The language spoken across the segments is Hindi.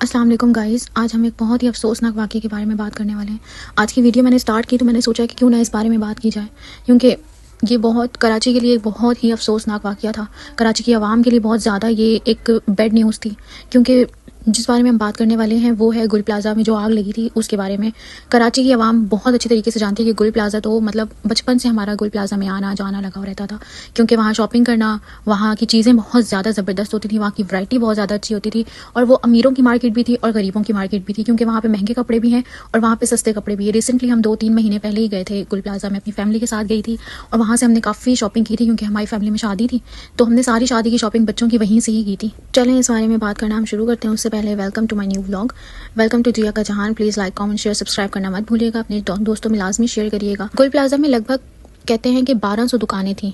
अस्सलाम वालेकुम गाइस। आज हम एक बहुत ही अफसोसनाक वाक़ये के बारे में बात करने वाले हैं। आज की वीडियो मैंने स्टार्ट की तो मैंने सोचा कि क्यों ना इस बारे में बात की जाए, क्योंकि ये बहुत कराची के लिए एक बहुत ही अफसोसनाक वाक़या था। कराची की आवाम के लिए बहुत ज़्यादा ये एक बैड न्यूज़ थी, क्योंकि जिस बारे में हम बात करने वाले हैं वो है गुल प्लाज़ा में जो आग लगी थी उसके बारे में। कराची की आवाम बहुत अच्छी तरीके से जानती है कि गुल प्लाज़ा तो मतलब बचपन से हमारा गुल प्लाज़ा में आना जाना लगा रहता था, क्योंकि वहाँ शॉपिंग करना, वहाँ की चीज़ें बहुत ज़्यादा ज़बरदस्त होती थी, वहाँ की वैरायटी बहुत ज़्यादा अच्छी होती थी और वो अमीरों की मार्केट भी थी और गरीबों की मार्केट भी थी, क्योंकि वहाँ पे महंगे कपड़े भी हैं और वहाँ पे सस्ते कपड़े भी हैं। रिसेंटली हम 2-3 महीने पहले ही गए थे गुल प्लाज़ा में, अपनी फैमिली के साथ गई थी और वहाँ से हमने काफ़ी शॉपिंग की थी, क्योंकि हमारी फैमिली में शादी थी तो हमने सारी शादी की शॉपिंग बच्चों की वहीं से ही की थी। चलें इस बारे में बात करना हम शुरू करते हैं। उससे पहले welcome to my new vlog, welcome to Jiya का जहान। Please like comment share subscribe करना मत भूलिएगा, अपने दोस्तों में लाजमी शेयर करिएगा। गुल प्लाज़ा में लगभग कहते हैं कि 1200 दुकानें थी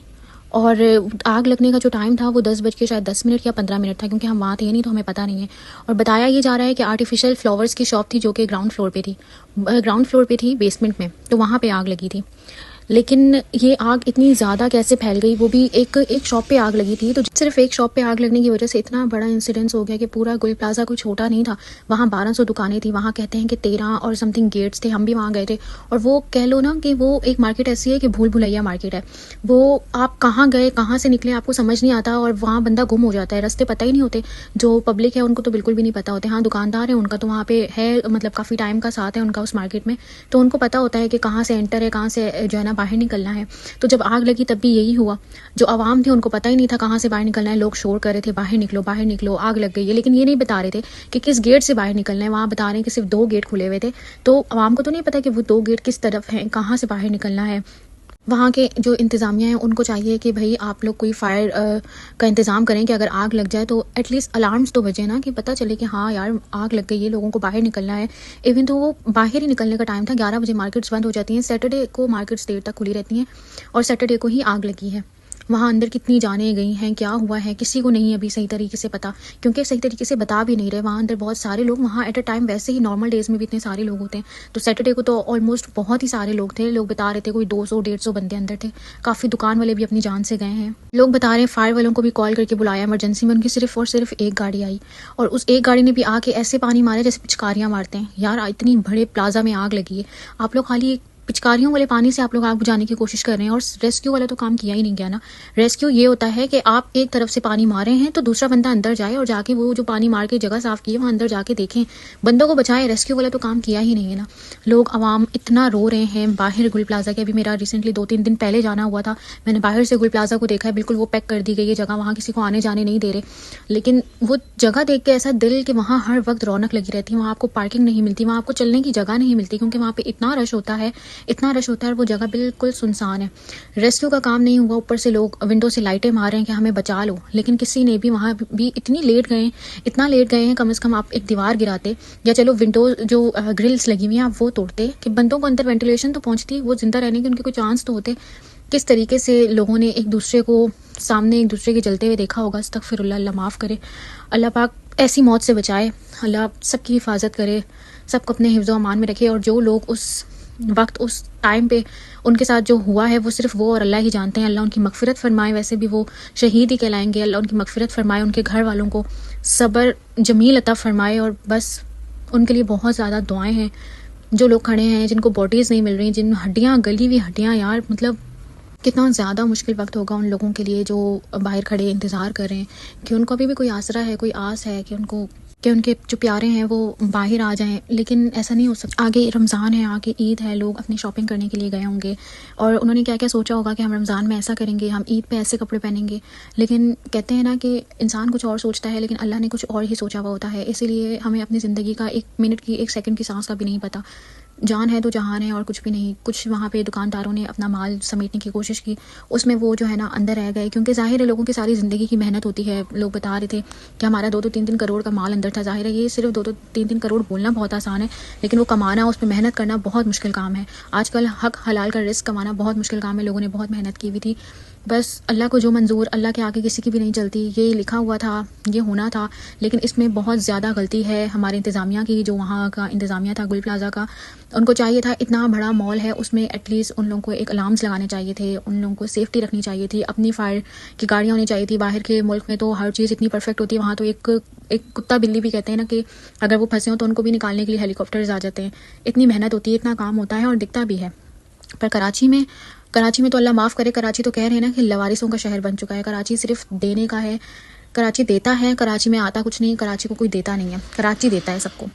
और आग लगने का जो टाइम था वो 10 बज के शायद 10 मिनट या 15 मिनट था, क्योंकि हम वहाँ थे नहीं तो हमें पता नहीं है। और बताया ये जा रहा है कि आर्टिफिशियल फ्लावर्स की शॉप थी जो कि ग्राउंड फ्लोर पे थी बेसमेंट में, तो वहाँ पे आग लगी थी। लेकिन ये आग इतनी ज़्यादा कैसे फैल गई, वो भी एक शॉप पे आग लगी थी। तो सिर्फ एक शॉप पे आग लगने की वजह से इतना बड़ा इंसिडेंस हो गया कि पूरा गुल प्लाज़ा कोई छोटा नहीं था। वहाँ 1200 दुकानें थी, वहाँ कहते हैं कि 13 और समथिंग गेट्स थे। हम भी वहाँ गए थे और वो कह लो ना कि वो एक मार्केट ऐसी है कि भूल भुलैया मार्केट है। वो आप कहाँ गए कहाँ से निकले आपको समझ नहीं आता और वहाँ बंदा गुम हो जाता है, रास्ते पता ही नहीं होते। जो पब्लिक है उनको तो बिल्कुल भी नहीं पता होते। हाँ, दुकानदार है उनका तो वहाँ पे है, मतलब काफ़ी टाइम का साथ है उनका उस मार्केट में, तो उनको पता होता है कि कहाँ से एंटर है, कहाँ से जो है ना बाहर निकलना है। तो जब आग लगी तब भी यही हुआ। जो आवाम थी उनको पता ही नहीं था कहाँ से बाहर निकलना है। लोग शोर कर रहे थे बाहर निकलो आग लग गई है, लेकिन ये नहीं बता रहे थे कि किस गेट से बाहर निकलना है। वहाँ बता रहे हैं कि सिर्फ 2 गेट खुले हुए थे, तो आवाम को तो नहीं पता कि वो 2 गेट किस तरफ हैं, कहाँ से बाहर निकलना है। वहाँ के जो इंतज़ामिया हैं उनको चाहिए कि भाई आप लोग कोई फायर का इंतज़ाम करें कि अगर आग लग जाए तो एटलीस्ट अलार्म्स तो बजे ना, कि पता चले कि हाँ यार आग लग गई है, लोगों को बाहर निकलना है। इवन तो वो बाहर ही निकलने का टाइम था, 11 बजे मार्केट्स बंद हो जाती हैं। सैटरडे को मार्केट्स देर तक खुली रहती हैं और सैटरडे को ही आग लगी है। वहाँ अंदर कितनी जानें गई हैं, क्या हुआ है, किसी को नहीं अभी सही तरीके से पता, क्योंकि सही तरीके से बता भी नहीं रहे। वहाँ अंदर बहुत सारे लोग, वहाँ एट अ टाइम वैसे ही नॉर्मल डेज़ में भी इतने सारे लोग होते हैं, तो सैटरडे को तो ऑलमोस्ट बहुत ही सारे लोग थे। लोग बता रहे थे कोई 200-150 बंदे अंदर थे। काफ़ी दुकान वाले भी अपनी जान से गए हैं। लोग बता रहे हैं फायर वालों को भी कॉल करके बुलाया इमरजेंसी में, उनकी सिर्फ और सिर्फ एक गाड़ी आई और उस एक गाड़ी ने भी आके ऐसे पानी मारे जैसे पिचकारियाँ मारते हैं। यार इतनी बड़े प्लाजा में आग लगी है, आप लोग खाली पिचकारियों वाले पानी से आप लोग आग बुझाने की कोशिश कर रहे हैं और रेस्क्यू वाला तो काम किया ही नहीं गया ना। रेस्क्यू ये होता है कि आप एक तरफ से पानी मारे हैं तो दूसरा बंदा अंदर जाए और जाके वो जो पानी मार के जगह साफ की है वहाँ अंदर जाके देखें, बंदों को बचाएं। रेस्क्यू वाला तो काम किया ही नहीं है ना। लोग आवाम इतना रो रहे हैं बाहर गुल प्लाजा के। अभी मेरा रिसेंटली 2-3 दिन पहले जाना हुआ था, मैंने बाहर से गुल प्लाजा को देखा है, बिल्कुल वो पैक कर दी गई है जगह, वहाँ किसी को आने जाने नहीं दे रहे। लेकिन वो जगह देख के ऐसा दिल कि वहाँ हर वक्त रौनक लगी रहती है। वहाँ आपको पार्किंग नहीं मिलती, वहाँ आपको चलने की जगह नहीं मिलती, क्योंकि वहाँ पे इतना रश होता है और वो जगह बिल्कुल सुनसान है। रेस्क्यू का काम नहीं हुआ, ऊपर से लोग विंडो से लाइटें मार रहे हैं कि हमें बचा लो, लेकिन किसी ने भी वहाँ भी इतनी इतना लेट गए हैं। कम से कम आप एक दीवार गिराते या चलो विंडो जो ग्रिल्स लगी हुई हैं आप वो तोड़ते कि बंदों को अंदर वेंटिलेशन तो पहुँचती, वो जिंदा रहने के उनके कोई चांस तो होते। किस तरीके से लोगों ने एक दूसरे को सामने एक दूसरे के जलते हुए देखा होगा। अस्तगफिरुल्लाह, अल्लाह माफ़ करे, अल्लाह पाक ऐसी मौत से बचाए, अल्लाह सबकी हिफाजत करे, सबको अपने हिफ्ज़ अमान में रखे। और जो लोग उस वक्त उस टाइम पे उनके साथ जो हुआ है वो सिर्फ वो और अल्लाह ही जानते हैं। अल्लाह उनकी मगफिरत फरमाए, वैसे भी वो शहीद ही कहलाएंगे। अल्लाह उनकी मगफिरत फरमाए, उनके घर वालों को सब्र जमील अता फरमाए और बस उनके लिए बहुत ज़्यादा दुआएं हैं। जो लोग खड़े हैं जिनको बॉडीज़ नहीं मिल रही, जिन हड्डियाँ गली हुई हड्डियाँ, यार मतलब कितना ज़्यादा मुश्किल वक्त होगा उन लोगों के लिए जो बाहर खड़े इंतज़ार कर रहे हैं कि उनको अभी भी कोई आसरा है, कोई आस है कि उनके जो प्यारे हैं वो बाहर आ जाएं। लेकिन ऐसा नहीं हो सकता। आगे रमज़ान है, आगे ईद है, लोग अपनी शॉपिंग करने के लिए गए होंगे और उन्होंने क्या क्या सोचा होगा कि हम रमज़ान में ऐसा करेंगे, हम ईद पे ऐसे कपड़े पहनेंगे। लेकिन कहते हैं ना कि इंसान कुछ और सोचता है लेकिन अल्लाह ने कुछ और ही सोचा हुआ होता है। इसीलिए हमें अपनी ज़िंदगी का 1 मिनट की 1 सेकंड की सांस का भी नहीं पता। जान है तो जहान है और कुछ भी नहीं। कुछ वहाँ पे दुकानदारों ने अपना माल समेटने की कोशिश की, उसमें वो जो है ना अंदर रह गए, क्योंकि ज़ाहिर है लोगों की सारी ज़िंदगी की मेहनत होती है। लोग बता रहे थे कि हमारा 2-3 करोड़ का माल अंदर था। ज़ाहिर है ये सिर्फ 2-3 करोड़ बोलना बहुत आसान है, लेकिन वो कमाना, उस पर मेहनत करना बहुत मुश्किल काम है। आजकल हक हलाल का रिस्क कमाना बहुत मुश्किल काम है। लोगों ने बहुत मेहनत की हुई थी बस अल्लाह को जो मंजूर, अल्लाह के आगे किसी की भी नहीं चलती। ये लिखा हुआ था, ये होना था, लेकिन इसमें बहुत ज़्यादा गलती है हमारे इंतज़ामिया की। जो वहाँ का इंतज़ामिया था गुल प्लाज़ा का, उनको चाहिए था, इतना बड़ा मॉल है उसमें एटलीस्ट उन लोगों को एक अलार्म्स लगाने चाहिए थे, उन लोगों को सेफ्टी रखनी चाहिए थी, अपनी फायर की गाड़ियाँ होनी चाहिए थी। बाहर के मुल्क में तो हर चीज़ इतनी परफेक्ट होती है, वहाँ तो एक कुत्ता बिल्ली भी कहते हैं ना कि अगर वो फंसे हो तो उनको भी निकालने के लिए हेलीकॉप्टर्स आ जाते हैं। इतनी मेहनत होती है, इतना काम होता है और दिखता भी है। पर कराची में तो अल्लाह माफ़ करे, कराची तो कह रहे हैं ना कि लवारिसों का शहर बन चुका है। कराची सिर्फ देने का है, कराची देता है, कराची में आता कुछ नहीं, कराची को कोई देता नहीं है, कराची देता है सबको।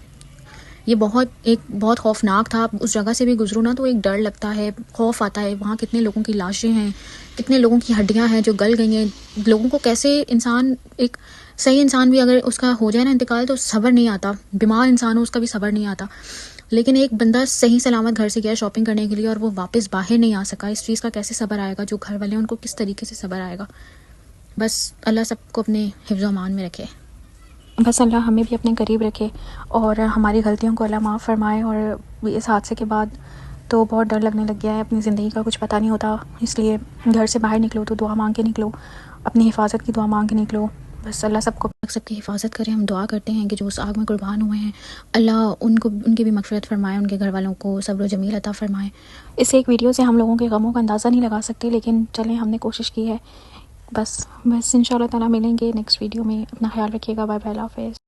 ये बहुत खौफनाक था। उस जगह से भी गुजरो ना तो एक डर लगता है, खौफ आता है। वहाँ कितने लोगों की लाशें हैं, कितने लोगों की हड्डियाँ हैं जो गल गई हैं। लोगों को कैसे इंसान, एक सही इंसान भी अगर उसका हो जाए ना इंतकाल तो सब्र नहीं आता, बीमार इंसान हो उसका भी सब्र नहीं आता। लेकिन एक बंदा सही सलामत घर से गया शॉपिंग करने के लिए और वो वापस बाहर नहीं आ सका, इस चीज़ का कैसे सब्र आएगा? जो घर वाले हैं उनको किस तरीके से सब्र आएगा? बस अल्लाह सबको अपने हिफ्ज़ अमान में रखे। बस अल्लाह हमें भी अपने करीब रखे और हमारी गलतियों को अल्लाह माफ़ फरमाए। और इस हादसे के बाद तो बहुत डर लगने लग गया है, अपनी ज़िंदगी का कुछ पता नहीं होता, इसलिए घर से बाहर निकलो तो दुआ मांग के निकलो, अपनी हिफाजत की दुआ मांग के निकलो। बस अल्लाह सबकी हिफाजत करें। हम दुआ करते हैं कि जो उस आग में कुर्बान हुए हैं, अल्लाह उनको, उनकी भी मग़फ़िरत फरमाए, उनके घर वालों को सब्र जमील अता फरमाए। इस एक वीडियो से हम लोगों के गमों का अंदाज़ा नहीं लगा सकते, लेकिन चलें हमने कोशिश की है। बस इंशाअल्लाह ताला मिलेंगे नेक्स्ट वीडियो में। अपना ख्याल रखिएगा। बाय बाय, अल्लाह हाफ़िज़।